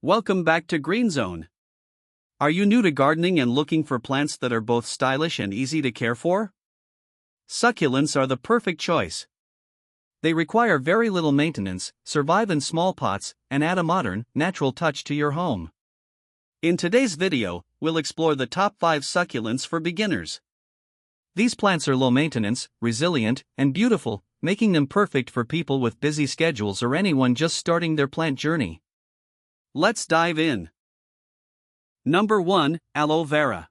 Welcome back to Green Zone. Are you new to gardening and looking for plants that are both stylish and easy to care for? Succulents are the perfect choice. They require very little maintenance, survive in small pots, and add a modern, natural touch to your home. In today's video, we'll explore the top 5 succulents for beginners. These plants are low maintenance, resilient, and beautiful, making them perfect for people with busy schedules or anyone just starting their plant journey. Let's dive in. Number 1, Aloe Vera.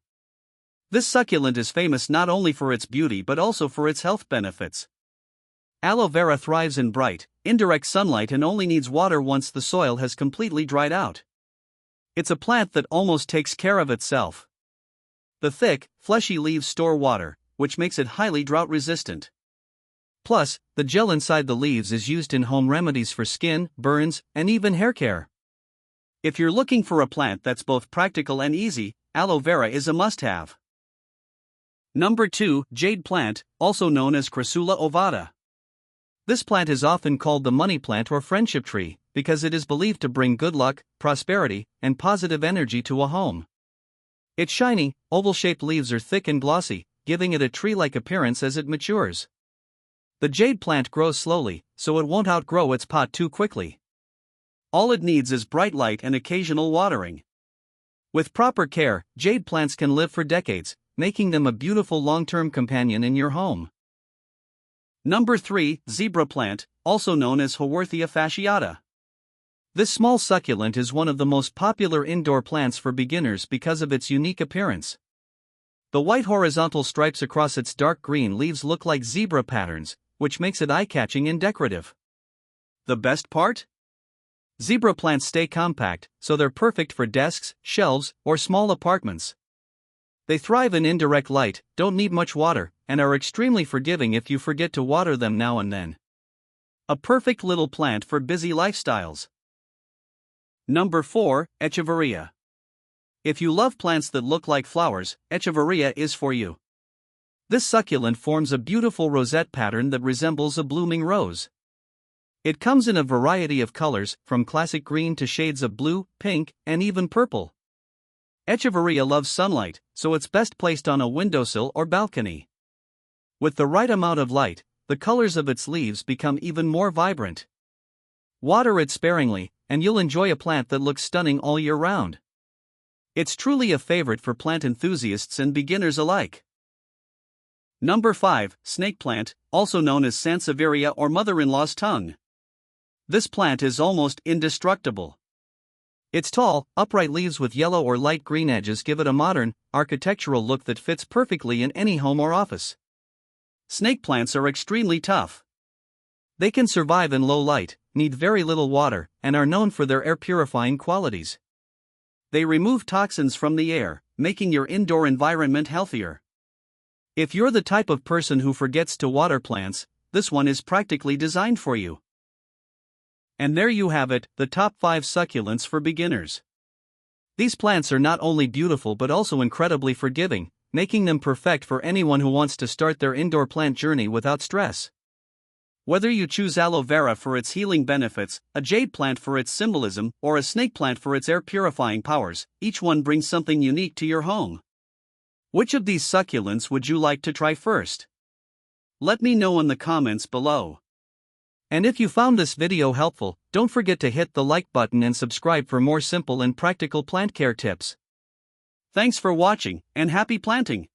This succulent is famous not only for its beauty but also for its health benefits. Aloe vera thrives in bright, indirect sunlight and only needs water once the soil has completely dried out. It's a plant that almost takes care of itself. The thick, fleshy leaves store water, which makes it highly drought-resistant. Plus, the gel inside the leaves is used in home remedies for skin, burns, and even hair care. If you're looking for a plant that's both practical and easy, aloe vera is a must-have. Number 2, Jade plant, also known as Crassula ovata. This plant is often called the money plant or friendship tree, because it is believed to bring good luck, prosperity, and positive energy to a home. Its shiny, oval-shaped leaves are thick and glossy, giving it a tree-like appearance as it matures. The jade plant grows slowly, so it won't outgrow its pot too quickly. All it needs is bright light and occasional watering. With proper care, jade plants can live for decades, making them a beautiful long-term companion in your home. Number 3, Zebra plant, also known as Haworthia fasciata. This small succulent is one of the most popular indoor plants for beginners because of its unique appearance. The white horizontal stripes across its dark green leaves look like zebra patterns, which makes it eye-catching and decorative. The best part? Zebra plants stay compact, so they're perfect for desks, shelves, or small apartments. They thrive in indirect light, don't need much water, and are extremely forgiving if you forget to water them now and then. A perfect little plant for busy lifestyles. Number 4, Echeveria. If you love plants that look like flowers, Echeveria is for you. This succulent forms a beautiful rosette pattern that resembles a blooming rose. It comes in a variety of colors, from classic green to shades of blue, pink, and even purple. Echeveria loves sunlight, so it's best placed on a windowsill or balcony. With the right amount of light, the colors of its leaves become even more vibrant. Water it sparingly, and you'll enjoy a plant that looks stunning all year round. It's truly a favorite for plant enthusiasts and beginners alike. Number 5, Snake plant, also known as Sansevieria or mother-in-law's tongue. This plant is almost indestructible. Its tall, upright leaves with yellow or light green edges give it a modern, architectural look that fits perfectly in any home or office. Snake plants are extremely tough. They can survive in low light, need very little water, and are known for their air-purifying qualities. They remove toxins from the air, making your indoor environment healthier. If you're the type of person who forgets to water plants, this one is practically designed for you. And there you have it, the top 5 succulents for beginners. These plants are not only beautiful but also incredibly forgiving, making them perfect for anyone who wants to start their indoor plant journey without stress. Whether you choose aloe vera for its healing benefits, a jade plant for its symbolism, or a snake plant for its air-purifying powers, each one brings something unique to your home. Which of these succulents would you like to try first? Let me know in the comments below. And if you found this video helpful, don't forget to hit the like button and subscribe for more simple and practical plant care tips. Thanks for watching, and happy planting!